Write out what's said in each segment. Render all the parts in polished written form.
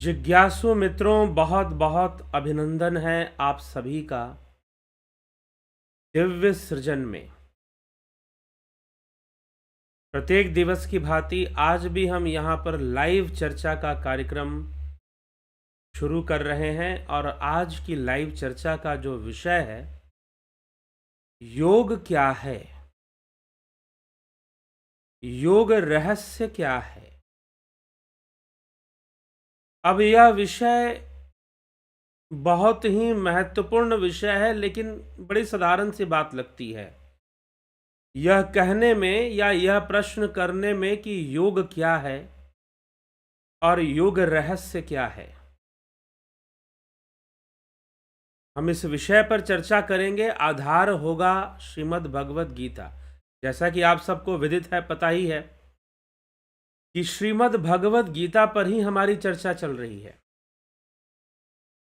जिज्ञासु मित्रों, बहुत बहुत अभिनंदन है आप सभी का दिव्य सृजन में। प्रत्येक दिवस की भांति आज भी हम यहाँ पर लाइव चर्चा का कार्यक्रम शुरू कर रहे हैं और आज की लाइव चर्चा का जो विषय है, योग क्या है, योग रहस्य क्या है। अब यह विषय बहुत ही महत्वपूर्ण विषय है, लेकिन बड़ी साधारण सी बात लगती है यह कहने में या यह प्रश्न करने में कि योग क्या है और योग रहस्य क्या है। हम इस विषय पर चर्चा करेंगे। आधार होगा श्रीमद् भगवत गीता। जैसा कि आप सबको विदित है, पता ही है कि श्रीमद् भगवत गीता पर ही हमारी चर्चा चल रही है।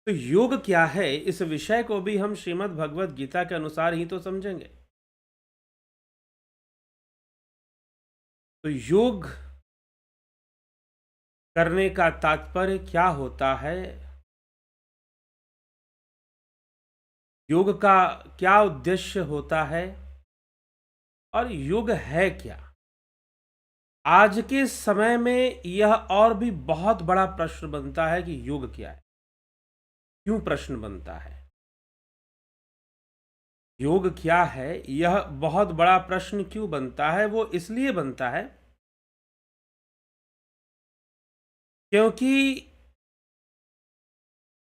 तो योग क्या है, इस विषय को भी हम श्रीमद् भगवत गीता के अनुसार ही तो समझेंगे। तो योग करने का तात्पर्य क्या होता है, योग का क्या उद्देश्य होता है और योग है क्या। आज के समय में यह और भी बहुत बड़ा प्रश्न बनता है कि योग क्या है। क्यों प्रश्न बनता है, योग क्या है, यह बहुत बड़ा प्रश्न क्यों बनता है। वो इसलिए बनता है क्योंकि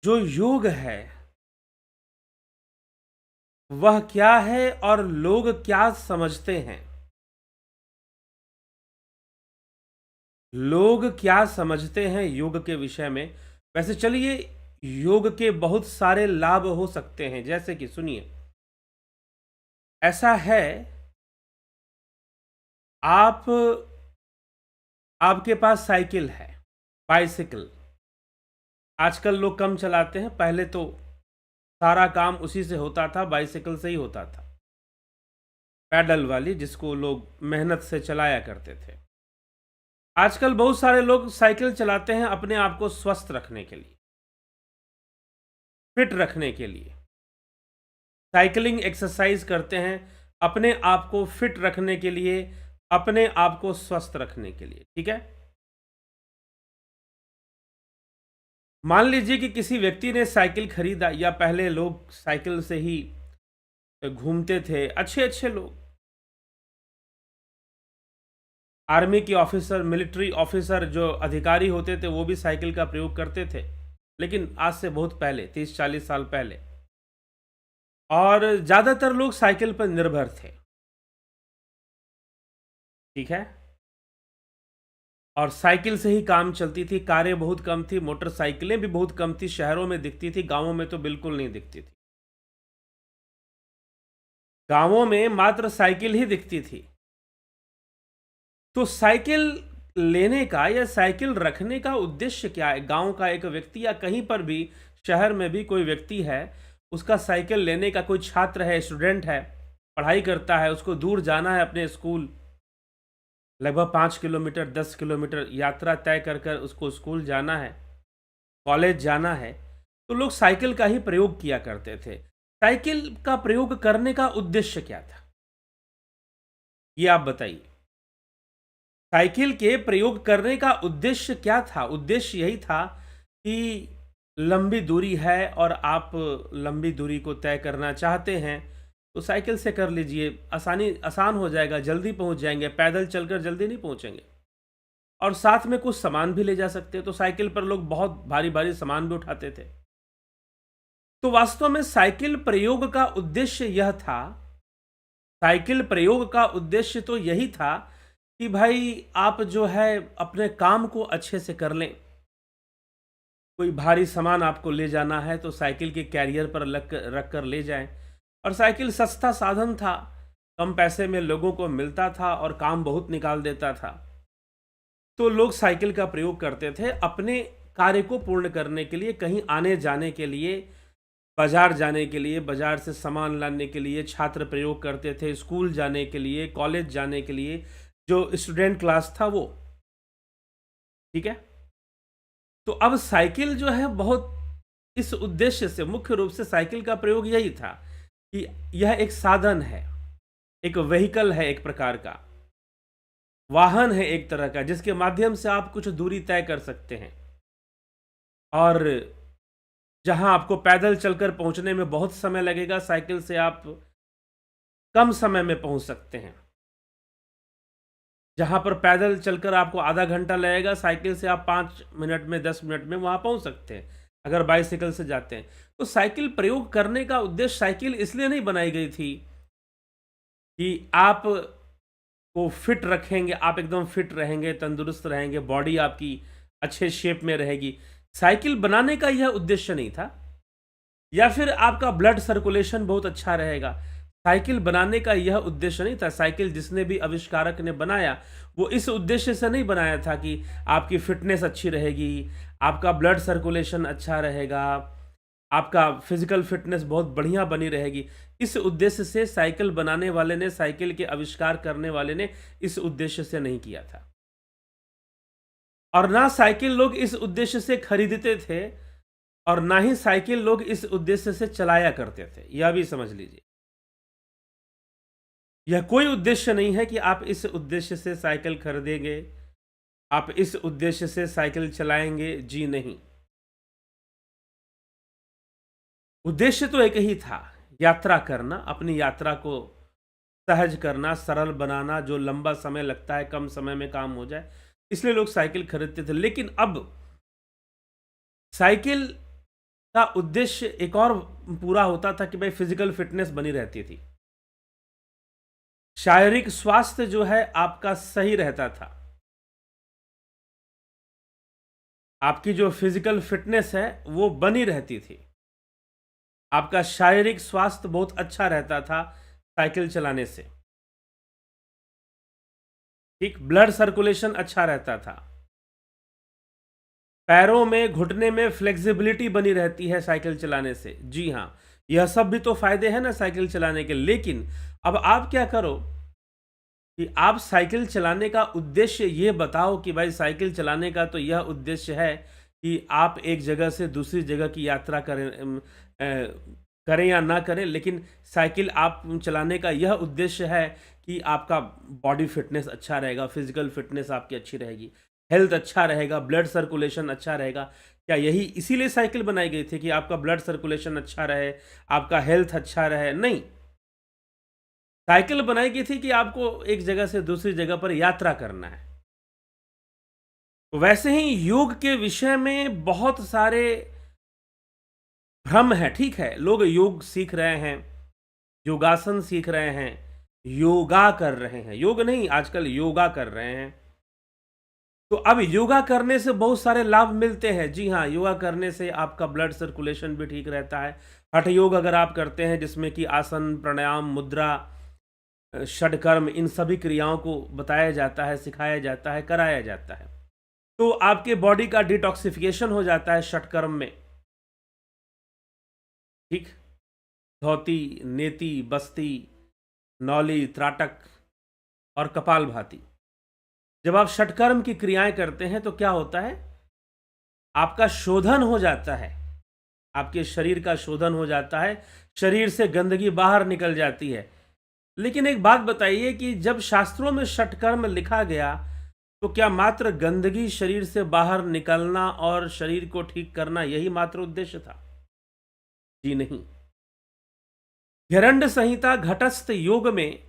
जो योग है वह क्या है और लोग क्या समझते हैं। लोग क्या समझते हैं योग के विषय में। वैसे चलिए, योग के बहुत सारे लाभ हो सकते हैं। जैसे कि सुनिए, ऐसा है आपके पास साइकिल है, बाइसिकल। आजकल लोग कम चलाते हैं, पहले तो सारा काम उसी से होता था, बाइसिकल से ही होता था, पैडल वाली, जिसको लोग मेहनत से चलाया करते थे। आजकल बहुत सारे लोग साइकिल चलाते हैं अपने आप को स्वस्थ रखने के लिए, फिट रखने के लिए। साइकिलिंग एक्सरसाइज करते हैं अपने आप को फिट रखने के लिए, अपने आप को स्वस्थ रखने के लिए। ठीक है, मान लीजिए कि किसी व्यक्ति ने साइकिल खरीदा, या पहले लोग साइकिल से ही घूमते थे, अच्छे अच्छे लोग, आर्मी के ऑफिसर, मिलिट्री ऑफिसर, जो अधिकारी होते थे, वो भी साइकिल का प्रयोग करते थे। लेकिन आज से बहुत पहले, 30-40 साल पहले। और ज़्यादातर लोग साइकिल पर निर्भर थे। ठीक है, और साइकिल से ही काम चलती थी। कारें बहुत कम थी, मोटरसाइकिलें भी बहुत कम थी। शहरों में दिखती थी, गांवों में तो बिल्कुल नहीं दिखती थी। गांवों में मात्र साइकिल ही दिखती थी। तो साइकिल लेने का या साइकिल रखने का उद्देश्य क्या है। गांव का एक व्यक्ति, या कहीं पर भी शहर में भी कोई व्यक्ति है, उसका साइकिल लेने का, कोई छात्र है, स्टूडेंट है, पढ़ाई करता है, उसको दूर जाना है अपने स्कूल, लगभग 5 किलोमीटर 10 किलोमीटर यात्रा तय कर कर उसको स्कूल जाना है, कॉलेज जाना है, तो लोग साइकिल का ही प्रयोग किया करते थे। साइकिल का प्रयोग करने का उद्देश्य क्या था, ये आप बताइए। साइकिल के प्रयोग करने का उद्देश्य क्या था। उद्देश्य यही था कि लंबी दूरी है और आप लंबी दूरी को तय करना चाहते हैं, तो साइकिल से कर लीजिए, आसान हो जाएगा, जल्दी पहुंच जाएंगे। पैदल चलकर जल्दी नहीं पहुंचेंगे, और साथ में कुछ सामान भी ले जा सकते हैं। तो साइकिल पर लोग बहुत भारी भारी सामान भी उठाते थे। तो वास्तव में साइकिल प्रयोग का उद्देश्य यह था, साइकिल प्रयोग का उद्देश्य तो यही था कि भाई आप जो है अपने काम को अच्छे से कर लें। कोई भारी सामान आपको ले जाना है तो साइकिल के कैरियर पर रख कर ले जाएं। और साइकिल सस्ता साधन था, कम पैसे में लोगों को मिलता था और काम बहुत निकाल देता था। तो लोग साइकिल का प्रयोग करते थे अपने कार्य को पूर्ण करने के लिए, कहीं आने जाने के लिए, बाजार जाने के लिए, बाजार से सामान लाने के लिए। छात्र प्रयोग करते थे स्कूल जाने के लिए, कॉलेज जाने के लिए, जो स्टूडेंट क्लास था वो। ठीक है, तो अब साइकिल जो है बहुत इस उद्देश्य से, मुख्य रूप से साइकिल का प्रयोग यही था कि यह एक साधन है, एक व्हीकल है, एक प्रकार का वाहन है, एक तरह का, जिसके माध्यम से आप कुछ दूरी तय कर सकते हैं। और जहां आपको पैदल चलकर पहुंचने में बहुत समय लगेगा, साइकिल से आप कम समय में पहुंच सकते हैं। जहां पर पैदल चलकर आपको आधा घंटा लगेगा, साइकिल से आप 5 मिनट में, 10 मिनट में वहां पहुंच सकते हैं, अगर बाइसिकल से जाते हैं। तो साइकिल प्रयोग करने का उद्देश्य, साइकिल इसलिए नहीं बनाई गई थी कि आप को फिट रखेंगे, आप एकदम फिट रहेंगे, तंदुरुस्त रहेंगे, बॉडी आपकी अच्छे शेप में रहेगी। साइकिल बनाने का यह उद्देश्य नहीं था, या फिर आपका ब्लड सर्कुलेशन बहुत अच्छा रहेगा। साइकिल बनाने का यह उद्देश्य नहीं था। साइकिल जिसने भी आविष्कारक ने बनाया, वो इस उद्देश्य से नहीं बनाया था कि आपकी फिटनेस अच्छी रहेगी, आपका ब्लड सर्कुलेशन अच्छा रहेगा, आपका फिजिकल फिटनेस बहुत बढ़िया बनी रहेगी। इस उद्देश्य से साइकिल बनाने वाले ने, साइकिल के आविष्कार करने वाले ने इस उद्देश्य से नहीं किया था। और ना साइकिल लोग इस उद्देश्य से खरीदते थे, और ना ही साइकिल लोग इस उद्देश्य से चलाया करते थे। यह भी समझ लीजिए, यह कोई उद्देश्य नहीं है कि आप इस उद्देश्य से साइकिल खरीदेंगे, आप इस उद्देश्य से साइकिल चलाएंगे। जी नहीं, उद्देश्य तो एक ही था, यात्रा करना, अपनी यात्रा को सहज करना, सरल बनाना, जो लंबा समय लगता है कम समय में काम हो जाए, इसलिए लोग साइकिल खरीदते थे। लेकिन अब साइकिल का उद्देश्य एक और पूरा होता था कि भाई फिजिकल फिटनेस बनी रहती थी, शारीरिक स्वास्थ्य जो है आपका सही रहता था, आपकी जो फिजिकल फिटनेस है वो बनी रहती थी, आपका शारीरिक स्वास्थ्य बहुत अच्छा रहता था साइकिल चलाने से। ठीक, ब्लड सर्कुलेशन अच्छा रहता था, पैरों में, घुटने में फ्लेक्सिबिलिटी बनी रहती है साइकिल चलाने से। जी हाँ, यह सब भी तो फायदे हैं ना साइकिल चलाने के। लेकिन अब आप क्या करो कि आप साइकिल चलाने का उद्देश्य ये बताओ कि भाई साइकिल चलाने का तो यह उद्देश्य है कि आप एक जगह से दूसरी जगह की यात्रा करें या ना करें, लेकिन साइकिल आप चलाने का यह उद्देश्य है कि आपका बॉडी फिटनेस अच्छा रहेगा, फिजिकल फिटनेस आपकी अच्छी रहेगी, हेल्थ अच्छा रहेगा, ब्लड सर्कुलेशन अच्छा रहेगा। क्या यही इसीलिए साइकिल बनाई गई थी कि आपका ब्लड सर्कुलेशन अच्छा रहे, आपका हेल्थ अच्छा रहे? नहीं, साइकिल बनाई गई थी कि आपको एक जगह से दूसरी जगह पर यात्रा करना है। वैसे ही योग के विषय में बहुत सारे भ्रम है। ठीक है, लोग योग सीख रहे हैं, योगासन सीख रहे हैं, योगा कर रहे हैं, योग नहीं, आजकल योगा कर रहे हैं। तो अब योगा करने से बहुत सारे लाभ मिलते हैं। जी हाँ, योगा करने से आपका ब्लड सर्कुलेशन भी ठीक रहता है। हठ योग अगर आप करते हैं, जिसमें कि आसन, प्राणायाम, मुद्रा, षडकर्म, इन सभी क्रियाओं को बताया जाता है, सिखाया जाता है, कराया जाता है, तो आपके बॉडी का डिटॉक्सिफिकेशन हो जाता है षटकर्म में। ठीक, धौती, नेति, बस्ती, नौली, त्राटक और कपालभाति। जब आप षटकर्म की क्रियाएं करते हैं तो क्या होता है, आपका शोधन हो जाता है, आपके शरीर का शोधन हो जाता है, शरीर से गंदगी बाहर निकल जाती है। लेकिन एक बात बताइए कि जब शास्त्रों में षटकर्म लिखा गया, तो क्या मात्र गंदगी शरीर से बाहर निकलना और शरीर को ठीक करना यही मात्र उद्देश्य था? जी नहीं। घेरंड संहिता घटस्थ योग में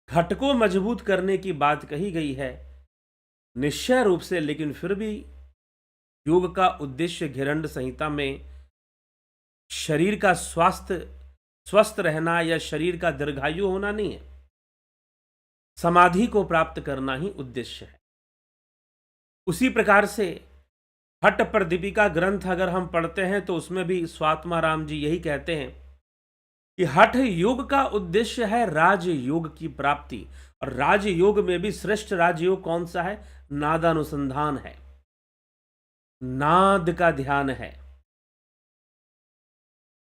घट को मजबूत करने की बात कही गई है निश्चय रूप से, लेकिन फिर भी योग का उद्देश्य घेरंड संहिता में शरीर का स्वस्थ रहना या शरीर का दीर्घायु होना नहीं है, समाधि को प्राप्त करना ही उद्देश्य है। उसी प्रकार से हठ प्रदीपिका ग्रंथ अगर हम पढ़ते हैं तो उसमें भी स्वात्मा राम जी यही कहते हैं कि हठ योग का उद्देश्य है राजयोग की प्राप्ति। और राजयोग में भी श्रेष्ठ राजयोग कौन सा है? नादानुसंधान है, नाद का ध्यान है,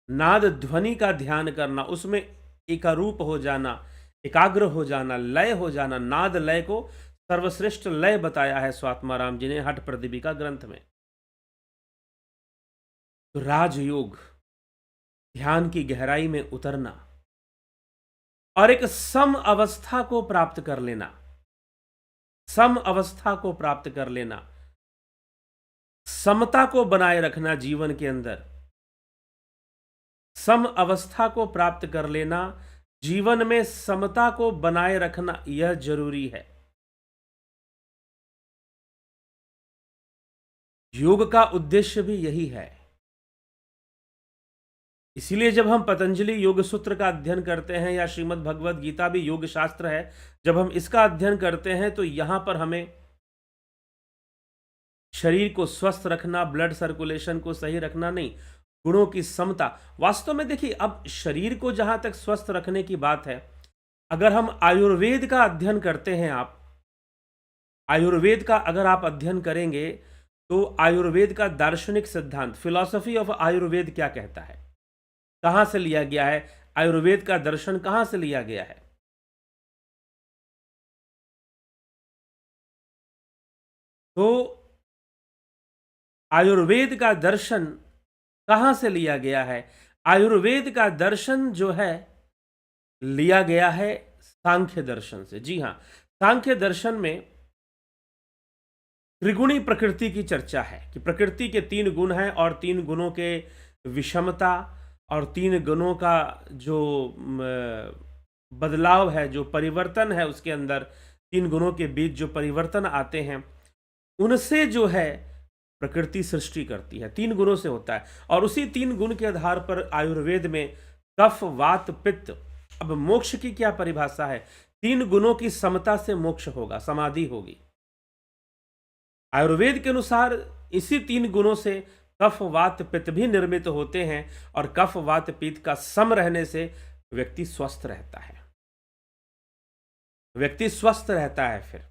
नाद ध्वनि का ध्यान करना, उसमें एकारूप हो जाना, एकाग्र हो जाना, लय हो जाना। नाद लय को सर्वश्रेष्ठ लय बताया है स्वात्मा राम जी ने हठ प्रदीपिका ग्रंथ में। तो राजयोग, ध्यान की गहराई में उतरना और एक सम अवस्था को प्राप्त कर लेना, सम अवस्था को प्राप्त कर लेना, समता को बनाए रखना जीवन के अंदर, सम अवस्था को प्राप्त कर लेना, जीवन में समता को बनाए रखना, यह जरूरी है। योग का उद्देश्य भी यही है। इसीलिए जब हम पतंजलि योग सूत्र का अध्ययन करते हैं या श्रीमद् भगवद गीता भी योग शास्त्र है, जब हम इसका अध्ययन करते हैं तो यहां पर हमें शरीर को स्वस्थ रखना, ब्लड सर्कुलेशन को सही रखना नहीं, गुणों की समता। वास्तव में देखिए, अब शरीर को जहां तक स्वस्थ रखने की बात है, अगर हम आयुर्वेद का अध्ययन करते हैं, आप आयुर्वेद का अगर आप अध्ययन करेंगे तो आयुर्वेद का दार्शनिक सिद्धांत, फिलॉसफी ऑफ आयुर्वेद क्या कहता है, कहां से लिया गया है, आयुर्वेद का दर्शन कहां से लिया गया है, तो आयुर्वेद का दर्शन कहां से लिया गया है? आयुर्वेद का दर्शन जो है लिया गया है सांख्य दर्शन से। जी हां, सांख्य दर्शन में त्रिगुणी प्रकृति की चर्चा है कि प्रकृति के 3 गुण हैं और 3 गुणों के विषमता और 3 गुणों का जो बदलाव है, जो परिवर्तन है उसके अंदर, 3 गुणों के बीच जो परिवर्तन आते हैं, उनसे जो है प्रकृति सृष्टि करती है, 3 गुणों से होता है। और उसी 3 गुण के आधार पर आयुर्वेद में कफ, वात, पित्त। अब मोक्ष की क्या परिभाषा है? 3 गुणों की समता से मोक्ष होगा, समाधि होगी। आयुर्वेद के अनुसार इसी 3 गुणों से कफ, वात, पित्त भी निर्मित होते हैं और कफ, वात, पित्त का सम रहने से व्यक्ति स्वस्थ रहता है, व्यक्ति स्वस्थ रहता है। फिर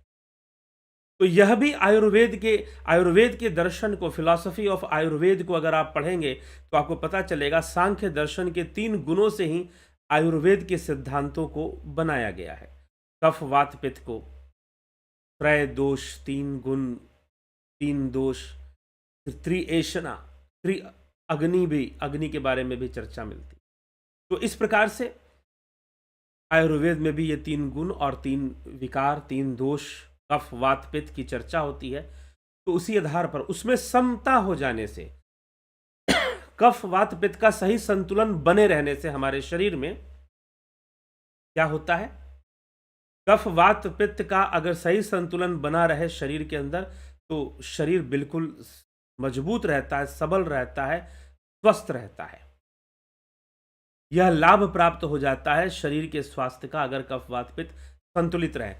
तो यह भी आयुर्वेद के दर्शन को, फिलॉसफी ऑफ आयुर्वेद को अगर आप पढ़ेंगे तो आपको पता चलेगा सांख्य दर्शन के 3 गुणों से ही आयुर्वेद के सिद्धांतों को बनाया गया है। कफ, वात, पित्त को त्रय दोष, 3 गुण, 3 दोष, त्रिएषणा, अग्नि भी, अग्नि के बारे में भी चर्चा मिलती। तो इस प्रकार से आयुर्वेद में भी ये 3 गुण और 3 विकार, 3 दोष, कफ, वात, पित्त की चर्चा होती है। तो उसी आधार पर उसमें समता हो जाने से, कफ, वात, पित्त का सही संतुलन बने रहने से हमारे शरीर में क्या होता है? कफ, वात, पित्त का अगर सही संतुलन बना रहे शरीर के अंदर तो शरीर बिल्कुल मजबूत रहता है, सबल रहता है, स्वस्थ रहता है। यह लाभ प्राप्त हो जाता है शरीर के स्वास्थ्य का अगर कफ, वात, पित्त संतुलित रहे।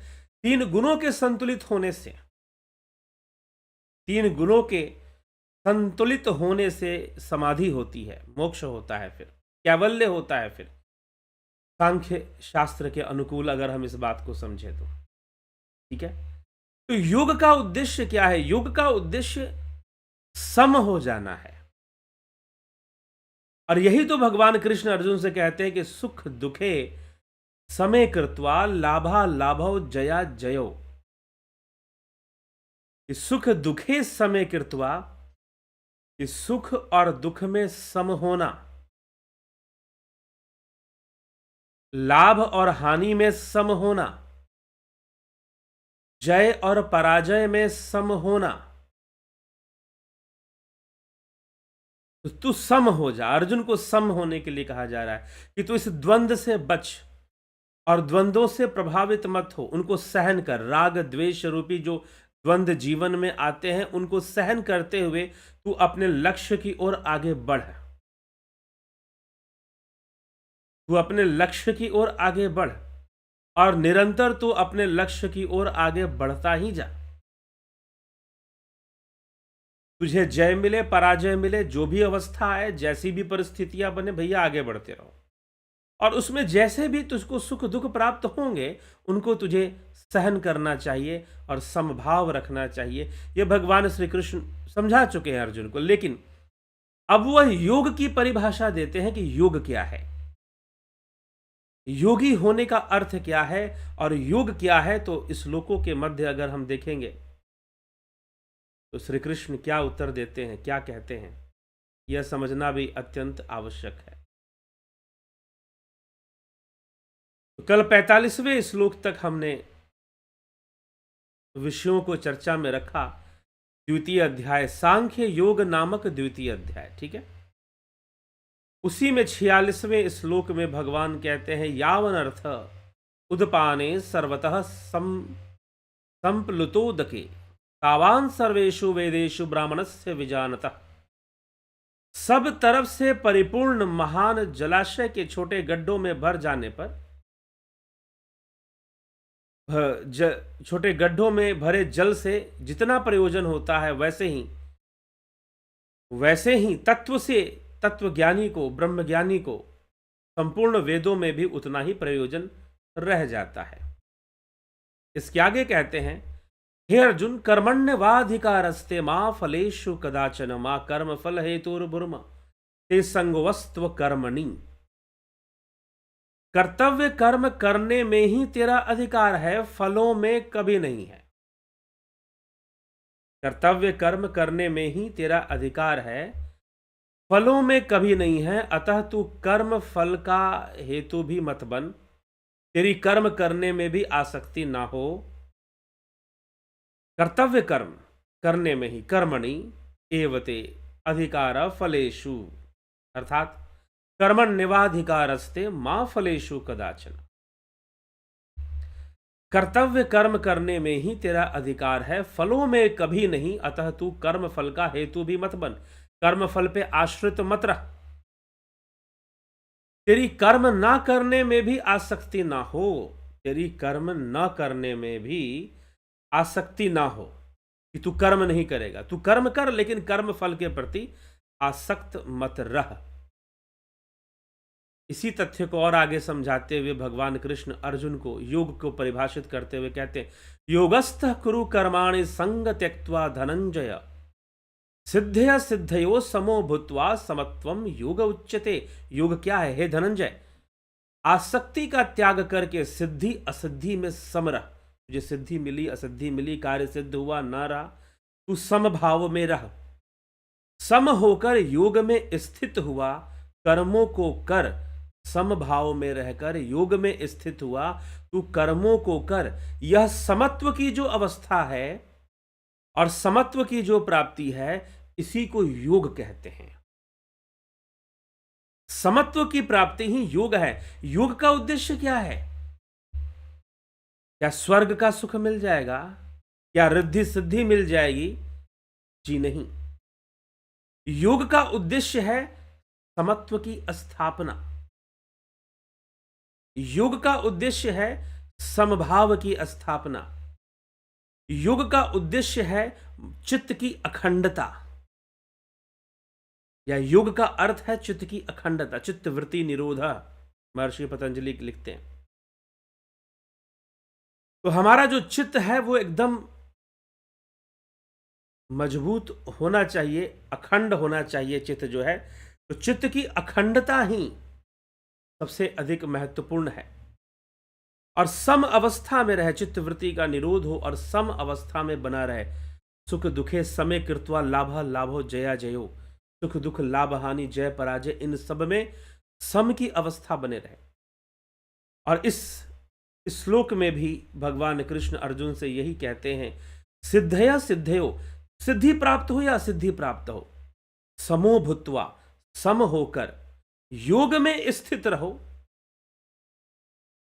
3 गुणों के संतुलित होने से, 3 गुणों के संतुलित होने से समाधि होती है, मोक्ष होता है, फिर कैवल्य होता है। फिर सांख्य शास्त्र के अनुकूल अगर हम इस बात को समझें तो ठीक है। तो योग का उद्देश्य क्या है? योग का उद्देश्य सम हो जाना है। और यही तो भगवान कृष्ण अर्जुन से कहते हैं कि सुख दुखे समे कृत्वा लाभा लाभो जया जयो। कि सुख दुखे समे कृत्वा, कि सुख और दुख में सम होना, लाभ और हानि में सम होना, जय और पराजय में सम होना। तो तू सम हो जा। अर्जुन को सम होने के लिए कहा जा रहा है कि तू इस द्वंद्व से बच और द्वंद्वों से प्रभावित मत हो, उनको सहन कर। राग द्वेष रूपी जो द्वंद्व जीवन में आते हैं उनको सहन करते हुए तू अपने लक्ष्य की ओर आगे बढ़। तू अपने लक्ष्य की ओर आगे बढ़ और निरंतर तू अपने लक्ष्य की ओर आगे बढ़ता ही जा। तुझे जय मिले, पराजय मिले, जो भी अवस्था आए, जैसी भी परिस्थितियां बने, भैया आगे बढ़ते रहो। और उसमें जैसे भी तुझको सुख दुख प्राप्त होंगे उनको तुझे सहन करना चाहिए और समभाव रखना चाहिए। यह भगवान श्री कृष्ण समझा चुके हैं अर्जुन को। लेकिन अब वह योग की परिभाषा देते हैं कि योग क्या है, योगी होने का अर्थ क्या है और योग क्या है। तो इस श्लोकों के मध्य अगर हम देखेंगे तो श्री कृष्ण क्या उत्तर देते हैं, क्या कहते हैं, यह समझना भी अत्यंत आवश्यक है। तो कल 45वें श्लोक तक हमने विषयों को चर्चा में रखा। द्वितीय अध्याय सांख्य योग नामक द्वितीय अध्याय, ठीक है। उसी में 46वें श्लोक में भगवान कहते हैं यावन अर्थ उदपाने सर्वतः संप्लुतोदके तावान सर्वेषु वेदेषु ब्राह्मणस्य विजानतः। सब तरफ से परिपूर्ण महान जलाशय के छोटे गड्ढों में भर जाने पर, छोटे गड्ढों में भरे जल से जितना प्रयोजन होता है वैसे ही तत्व से तत्वज्ञानी को, ब्रह्मज्ञानी को संपूर्ण वेदों में भी उतना ही प्रयोजन रह जाता है। इसके आगे कहते हैं हे अर्जुन कर्मण्यवाधिकारस्ते मां फलेषु कदाचन मां कर्म फल हेतुर्भुर्मा ते संगवस्त्व कर्मणि। कर्तव्य कर्म करने में ही तेरा अधिकार है, फलों में कभी नहीं है। कर्तव्य कर्म करने में ही तेरा अधिकार है, फलों में कभी नहीं है। अतः तू कर्म फल का हेतु भी मत बन, तेरी कर्म करने में भी आसक्ति ना हो। कर्तव्य कर्म करने में ही कर्मणि एवते अधिकार फलेषु, अर्थात कर्मण्यवाधिकारस्ते मां फलेषु कदाचन। कर्तव्य कर्म करने में ही तेरा अधिकार है, फलों में कभी नहीं। अतः तू कर्म फल का हेतु भी मत बन, कर्म फल पे आश्रित मत रह। तेरी कर्म ना करने में भी आसक्ति ना हो, तेरी कर्म ना करने में भी आसक्ति ना हो कि तू कर्म नहीं करेगा। तू कर्म कर, लेकिन कर्म फल के प्रति आसक्त मत रह। इसी तथ्य को और आगे समझाते हुए भगवान कृष्ण अर्जुन को योग को परिभाषित करते हुए कहते हैं योगस्थः कुरु कर्माणि संग त्यक्त्वा धनंजय सिद्धया सिद्धयो समो भूत्वा समत्वम योग उच्यते। योग क्या है हे धनंजय? आसक्ति का त्याग करके सिद्धि असिद्धि में सम रह। तुझे सिद्धि मिली असिद्धि मिली, कार्य सिद्ध हुआ ना रहा, तू समभाव में रह। सम होकर योग में स्थित हुआ, कर्मों को कर। समभाव में रहकर योग में स्थित हुआ, तू कर्मों को कर। यह समत्व की जो अवस्था है और समत्व की जो प्राप्ति है, इसी को योग कहते हैं। समत्व की प्राप्ति ही योग है। योग का उद्देश्य क्या है? क्या स्वर्ग का सुख मिल जाएगा? क्या रिद्धि सिद्धि मिल जाएगी? जी नहीं। योग का उद्देश्य है समत्व की स्थापना। योग का उद्देश्य है समभाव की स्थापना। योग का उद्देश्य है चित्त की अखंडता, या योग का अर्थ है चित्त की अखंडता, चित्त वृत्ति निरोध, महर्षि पतंजलि लिखते हैं। तो हमारा जो चित्त है वो एकदम मजबूत होना चाहिए, अखंड होना चाहिए चित्त जो है। तो चित्त की अखंडता ही सबसे अधिक महत्वपूर्ण है। और सम अवस्था में रहे, चित्त वृत्ति का निरोध हो और सम अवस्था में बना रहे। सुख दुखे समय कृत्वा लाभ लाभो जया जयो, सुख दुख लाभ हानि जय पराजय, इन सब में सम की अवस्था बने रहे। और इस श्लोक में भी भगवान कृष्ण अर्जुन से यही कहते हैं सिद्धया सिद्धयो, सिद्धि प्राप्त हो या सिद्धि प्राप्त हो, समो भूत्वा, सम होकर योग में स्थित रहो।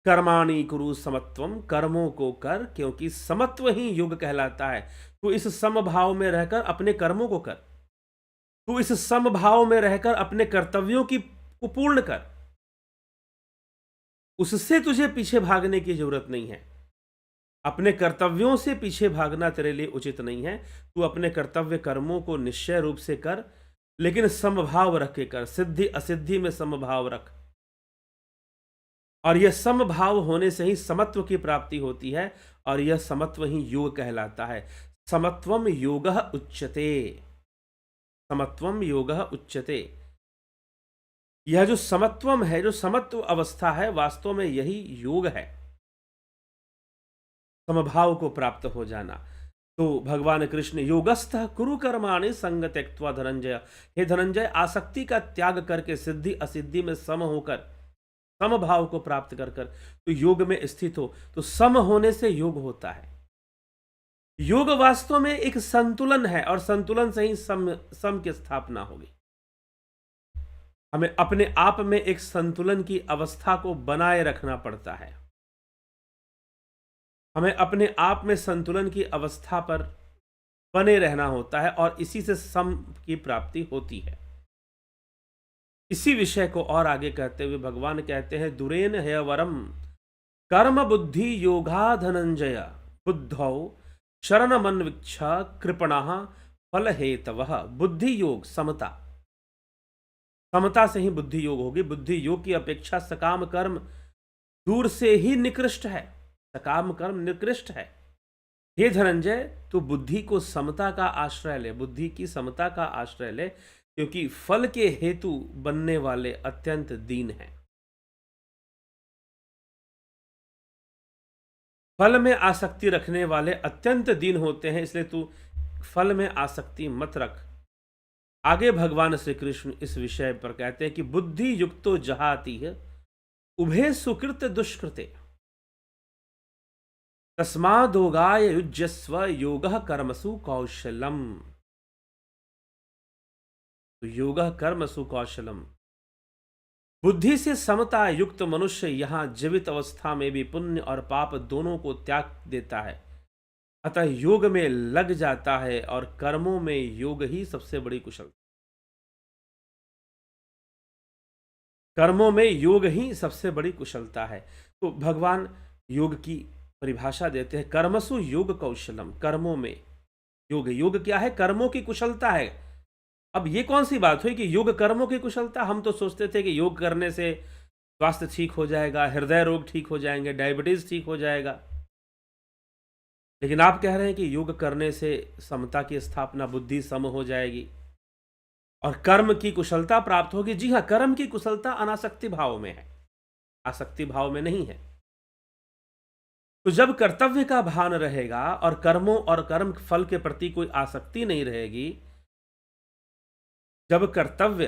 कर्माणि कुरु समत्वम, कर्मों को कर, क्योंकि समत्व ही योग कहलाता है। तो इस समभाव में रहकर अपने कर्मों को कर, तू इस समभाव में रहकर अपने कर्तव्यों को पूर्ण कर। उससे तुझे पीछे भागने की जरूरत नहीं है। अपने कर्तव्यों से पीछे भागना तेरे लिए उचित नहीं है। तू अपने कर्तव्य कर्मों को निश्चय रूप से कर, लेकिन समभाव रख के कर, सिद्धि असिद्धि में समभाव रख। और यह समभाव होने से ही समत्व की प्राप्ति होती है, और यह समत्व ही योग कहलाता है। समत्वम योगः उच्यते, समत्वम योगः उच्यते। यह जो समत्वम है, जो समत्व अवस्था है, वास्तव में यही योग है, समभाव को प्राप्त हो जाना। तो भगवान कृष्ण योगस्थः कुरु कर्माणि संग त्यक्त्वा धनंजय, हे धनंजय आसक्ति का त्याग करके सिद्धि असिद्धि में सम होकर, समभाव को प्राप्त कर कर तो योग में स्थित हो। तो सम होने से योग होता है। योग वास्तव में एक संतुलन है और संतुलन से ही सम की स्थापना होगी। हमें अपने आप में एक संतुलन की अवस्था को बनाए रखना पड़ता है। हमें अपने आप में संतुलन की अवस्था पर बने रहना होता है और इसी से सम की प्राप्ति होती है। इसी विषय को और आगे कहते हुए भगवान कहते हैं, दुरेन है वरम कर्म बुद्धि योगा धनंजय बुद्धौ शरण मन विक्षा कृपणः फल हेतवः। बुद्धि योग समता, समता से ही बुद्धि योग होगी। बुद्धि योग की अपेक्षा सकाम कर्म दूर से ही निकृष्ट है। सकाम कर्म निकृष्ट है। हे धनंजय, तो बुद्धि को समता का आश्रय ले, बुद्धि की समता का आश्रय ले, क्योंकि फल के हेतु बनने वाले अत्यंत दीन हैं। फल में आसक्ति रखने वाले अत्यंत दीन होते हैं, इसलिए तू फल में आसक्ति मत रख। आगे भगवान श्री कृष्ण इस विषय पर कहते हैं कि बुद्धि युक्तो जहाति है उभे सुकृत दुष्कृते तस्मादोगाय युज्यस्व योगः कर्मसु कौशलम। तो योगः कर्मसु कौशलम, बुद्धि से समता युक्त मनुष्य यहां जीवित अवस्था में भी पुण्य और पाप दोनों को त्याग देता है, अतः योग में लग जाता है और कर्मों में योग ही सबसे बड़ी कुशलता, कर्मों में योग ही सबसे बड़ी कुशलता है। तो भगवान योग की परिभाषा देते हैं, कर्मसु योग कौशलम, कर्मों में योग। योग क्या है? कर्मों की कुशलता है। अब ये कौन सी बात हुई कि योग कर्मों की कुशलता? हम तो सोचते थे कि योग करने से स्वास्थ्य ठीक हो जाएगा, हृदय रोग ठीक हो जाएंगे, डायबिटीज ठीक हो जाएगा, लेकिन आप कह रहे हैं कि योग करने से समता की स्थापना, बुद्धि सम हो जाएगी और कर्म की कुशलता प्राप्त होगी। जी हाँ, कर्म की कुशलता अनासक्ति भाव में है, आसक्ति भाव में नहीं है। तो जब कर्तव्य का भान रहेगा और कर्मों और कर्म फल के प्रति कोई आसक्ति नहीं रहेगी, जब कर्तव्य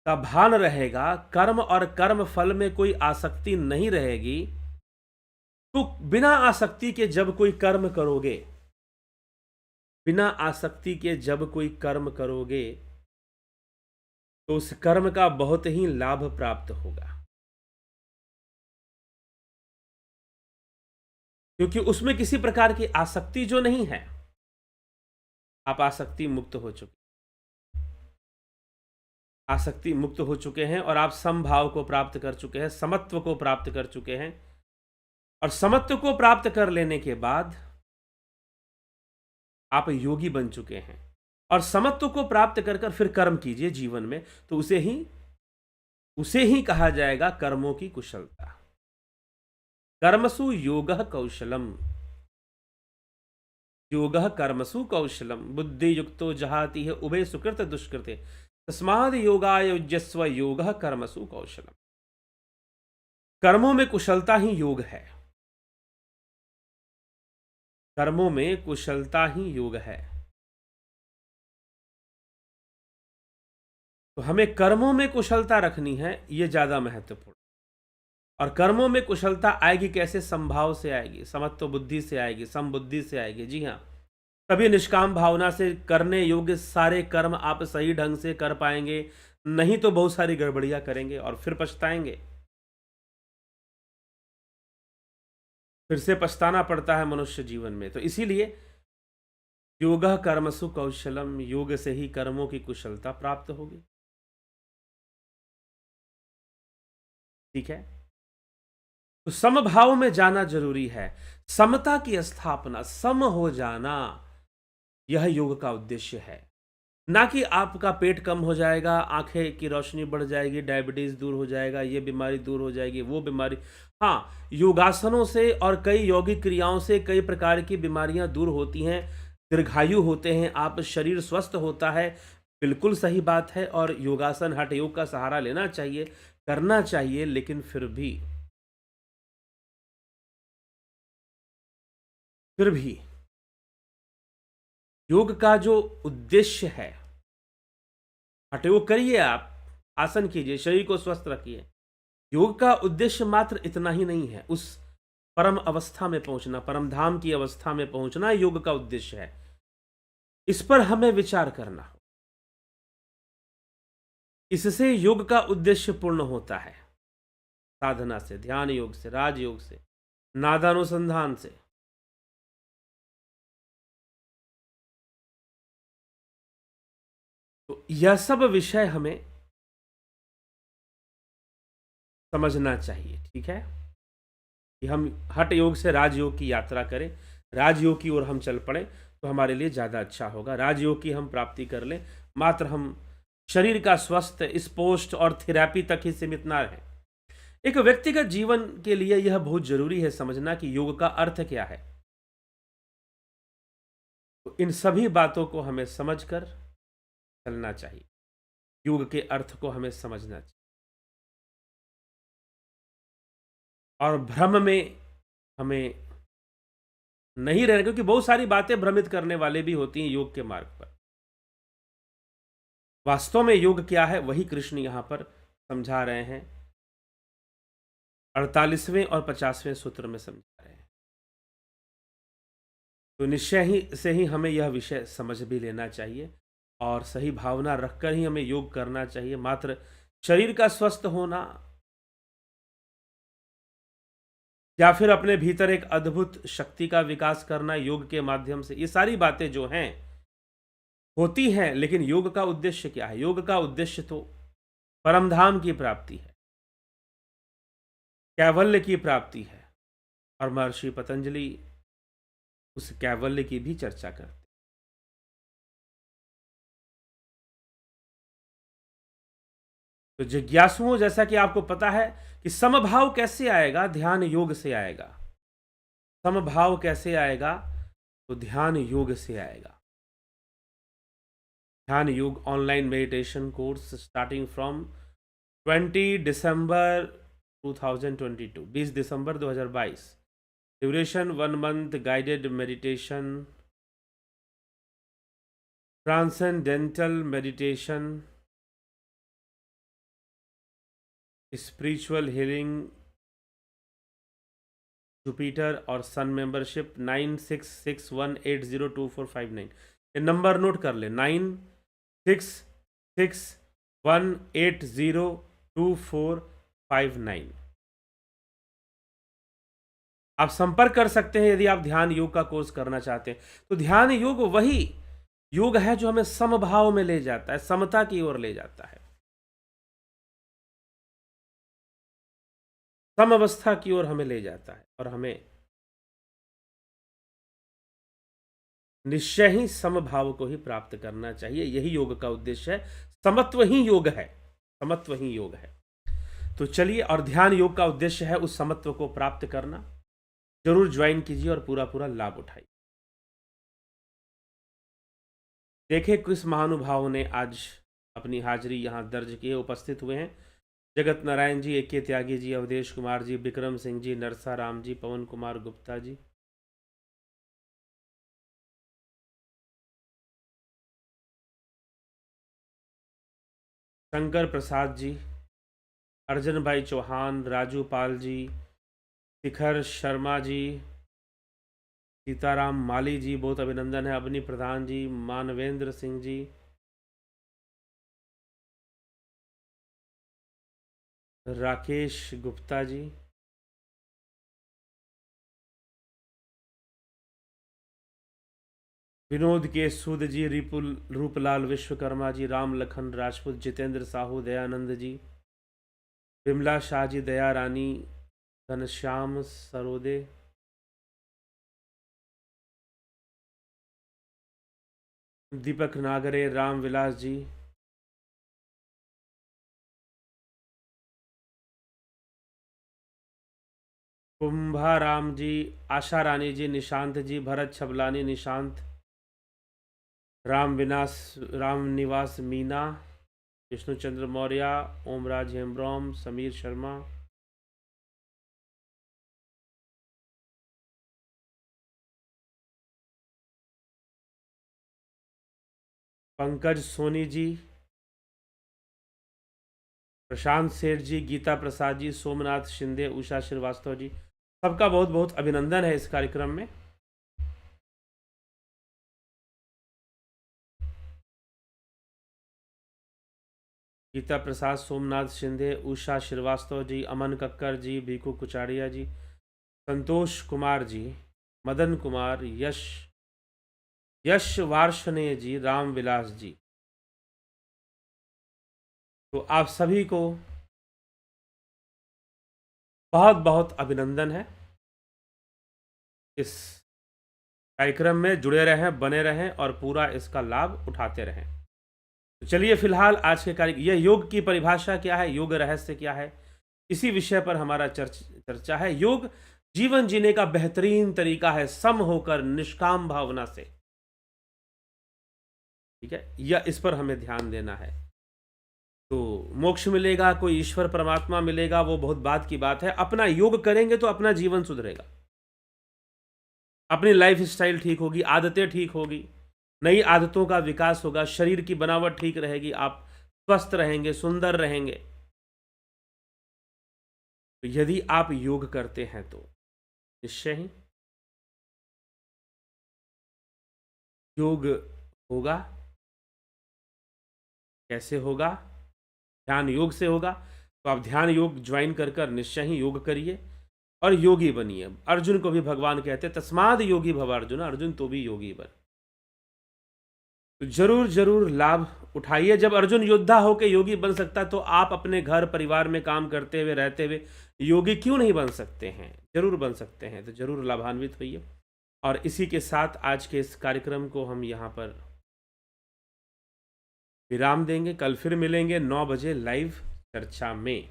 का भान रहेगा, कर्म और कर्म फल में कोई आसक्ति नहीं रहेगी, तो बिना आसक्ति के जब कोई कर्म करोगे, बिना आसक्ति के जब कोई कर्म करोगे, तो उस कर्म का बहुत ही लाभ प्राप्त होगा, क्योंकि उसमें किसी प्रकार की आसक्ति जो नहीं है। आप आसक्ति मुक्त हो चुके, आसक्ति मुक्त हो चुके हैं और आप समभाव को प्राप्त कर चुके हैं, समत्व को प्राप्त कर चुके हैं। और समत्व को प्राप्त कर लेने के बाद आप योगी बन चुके हैं और समत्व को प्राप्त कर कर फिर कर्म कीजिए जीवन में, तो उसे ही कहा जाएगा कर्मों की कुशलता। कर्मसु योगः कौशलम, योगः कर्मसु कौशलम, बुद्धि युक्तो जहाति है उभे सुकृत दुष्कृते तस्माद योगाय युज्यस्व योगः कर्मसु कौशलम। कर्मों में कुशलता ही योग है, कर्मों में कुशलता ही योग है। तो हमें कर्मों में कुशलता रखनी है, यह ज्यादा महत्वपूर्ण। और कर्मों में कुशलता आएगी कैसे? संभाव से आएगी, समत्व बुद्धि से आएगी, समबुद्धि से आएगी। जी हाँ, तभी निष्काम भावना से करने योग्य सारे कर्म आप सही ढंग से कर पाएंगे, नहीं तो बहुत सारी गड़बड़ियां करेंगे और फिर पछताएंगे, फिर से पछताना पड़ता है मनुष्य जीवन में। तो इसीलिए योगः कर्मसु कौशलम, योग से ही कर्मों की कुशलता प्राप्त होगी। ठीक है, तो समभाव में जाना जरूरी है, समता की स्थापना, सम हो जाना, यह योग का उद्देश्य है। ना कि आपका पेट कम हो जाएगा, आंखें की रोशनी बढ़ जाएगी, डायबिटीज दूर हो जाएगा, ये बीमारी दूर हो जाएगी, वो बीमारी। हाँ, योगासनों से और कई यौगिक क्रियाओं से कई प्रकार की बीमारियां दूर होती हैं, दीर्घायु होते हैं, आप शरीर स्वस्थ होता है, बिल्कुल सही बात है। और योगासन, हठ योग का सहारा लेना चाहिए, करना चाहिए, लेकिन फिर भी योग का जो उद्देश्य है, हठयोग करिए आप, आसन कीजिए, शरीर को स्वस्थ रखिए। योग का उद्देश्य मात्र इतना ही नहीं है, उस परम अवस्था में पहुंचना, परम धाम की अवस्था में पहुंचना योग का उद्देश्य है। इस पर हमें विचार करना हो, इससे योग का उद्देश्य पूर्ण होता है। साधना से, ध्यान योग से, राजयोग से, नादानुसंधान से। तो यह सब विषय हमें समझना चाहिए, ठीक है, कि हम हठ योग से राजयोग की यात्रा करें, राजयोग की ओर हम चल पड़े तो हमारे लिए ज़्यादा अच्छा होगा। राजयोग की हम प्राप्ति कर लें, मात्र हम शरीर का स्वस्थ इस पोस्ट और थेरेपी तक ही सीमित ना रहें। एक व्यक्तिगत जीवन के लिए यह बहुत जरूरी है समझना कि योग का अर्थ क्या है। तो इन सभी बातों को हमें समझकर चलना चाहिए, योग के अर्थ को हमें समझना चाहिए, और भ्रम में हमें नहीं रहना, क्योंकि बहुत सारी बातें भ्रमित करने वाले भी होती हैं योग के मार्ग पर। वास्तव में योग क्या है वही कृष्ण यहां पर समझा रहे हैं, 48वें और 50वें सूत्र में समझा रहे हैं। तो निश्चय ही से ही हमें यह विषय समझ भी लेना चाहिए और सही भावना रखकर ही हमें योग करना चाहिए। मात्र शरीर का स्वस्थ होना या फिर अपने भीतर एक अद्भुत शक्ति का विकास करना योग के माध्यम से, ये सारी बातें जो हैं होती हैं, लेकिन योग का उद्देश्य क्या है? योग का उद्देश्य तो परमधाम की प्राप्ति है, कैवल्य की प्राप्ति है, और महर्षि पतंजलि उस कैवल्य की भी चर्चा करते हैं। तो जिज्ञासुओं, जैसा कि आपको पता है कि समभाव कैसे आएगा? ध्यान योग से आएगा। समभाव कैसे आएगा? तो ध्यान योग से आएगा। ध्यान योग online meditation course starting from 20 December 2022, 20 December 2022। Duration 1 month, guided meditation, transcendental meditation, spiritual healing, Jupiter और सन मेंबरशिप। 9661802459। ये नंबर नोट कर ले, 9661802459। आप संपर्क कर सकते हैं यदि आप ध्यान योग का कोर्स करना चाहते हैं। तो ध्यान योग वही योग है जो हमें समभाव में ले जाता है, समता की ओर ले जाता है, सम अवस्था की ओर हमें ले जाता है, और हमें निश्चय ही समभाव को ही प्राप्त करना चाहिए। यही योग का उद्देश्य है, समत्व ही योग है, समत्व ही योग है। तो चलिए, और ध्यान योग का उद्देश्य है उस समत्व को प्राप्त करना। जरूर ज्वाइन कीजिए और पूरा पूरा लाभ उठाइए। देखे किस महानुभाव ने आज अपनी हाजिरी यहाँ दर्ज किए, उपस्थित हुए हैं। जगत नारायण जी, AK त्यागी जी, अवधेश कुमार जी, विक्रम सिंह जी, नरसा राम जी, पवन कुमार गुप्ता जी, शंकर प्रसाद जी, अर्जन भाई चौहान, राजू पाल जी, शिखर शर्मा जी, सीताराम माली जी, बहुत अभिनंदन है। अवनी प्रधान जी, मानवेंद्र सिंह जी, राकेश गुप्ता जी, विनोद के सूद जी, रिपुल रूपलाल विश्वकर्मा जी, राम लखन राजपूत, जितेंद्र साहू, दयानंद जी, विमला शाह जी, दया रानी, घनश्याम सरोदे, दीपक नागरे, राम विलास जी, कुंभा राम जी, आशा रानी जी, निशांत जी, भरत छबलानी, निशांत, राम निवास मीना, विष्णुचंद्र मौर्य, ओमराज हेम्ब्रॉम, समीर शर्मा, पंकज सोनी जी, प्रशांत सेठ जी, गीता प्रसाद जी, सोमनाथ शिंदे, उषा श्रीवास्तव जी, सबका बहुत बहुत अभिनंदन है इस कार्यक्रम में। गीता प्रसाद, सोमनाथ शिंदे, उषा श्रीवास्तव जी, अमन कक्कर जी, भीखू कुचाड़िया जी, संतोष कुमार जी, मदन कुमार, यश वार्षणेय जी, राम विलास जी, तो आप सभी को बहुत बहुत अभिनंदन है। इस कार्यक्रम में जुड़े रहें, बने रहें और पूरा इसका लाभ उठाते रहें। तो चलिए फिलहाल आज के कार्य, यह योग की परिभाषा क्या है, योग रहस्य क्या है, इसी विषय पर हमारा चर्चा है। योग जीवन जीने का बेहतरीन तरीका है, सम होकर निष्काम भावना से। ठीक है, यह इस पर हमें ध्यान देना है। तो मोक्ष मिलेगा, कोई ईश्वर परमात्मा मिलेगा, वो बहुत बाद की बात है। अपना योग करेंगे तो अपना जीवन सुधरेगा, अपनी लाइफ स्टाइल ठीक होगी, आदतें ठीक होगी, नई आदतों का विकास होगा, शरीर की बनावट ठीक रहेगी, आप स्वस्थ रहेंगे, सुंदर रहेंगे। तो यदि आप योग करते हैं तो निश्चय ही योग होगा। कैसे होगा? ध्यान योग से होगा। तो आप ध्यान योग ज्वाइन कर निश्चय ही योग करिए और योगी बनिए। अर्जुन को भी भगवान कहते तस्माद योगी भव अर्जुन, अर्जुन तो भी योगी बन। तो जरूर जरूर लाभ उठाइए। जब अर्जुन योद्धा होकर योगी बन सकता तो आप अपने घर परिवार में काम करते हुए रहते हुए योगी क्यों नहीं बन सकते हैं? जरूर बन सकते हैं। तो जरूर लाभान्वित होइए। और इसी के साथ आज के इस कार्यक्रम को हम यहाँ पर विराम देंगे। कल फिर मिलेंगे 9 बजे लाइव चर्चा में।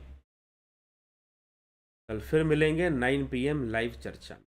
कल फिर मिलेंगे 9 PM लाइव चर्चा में।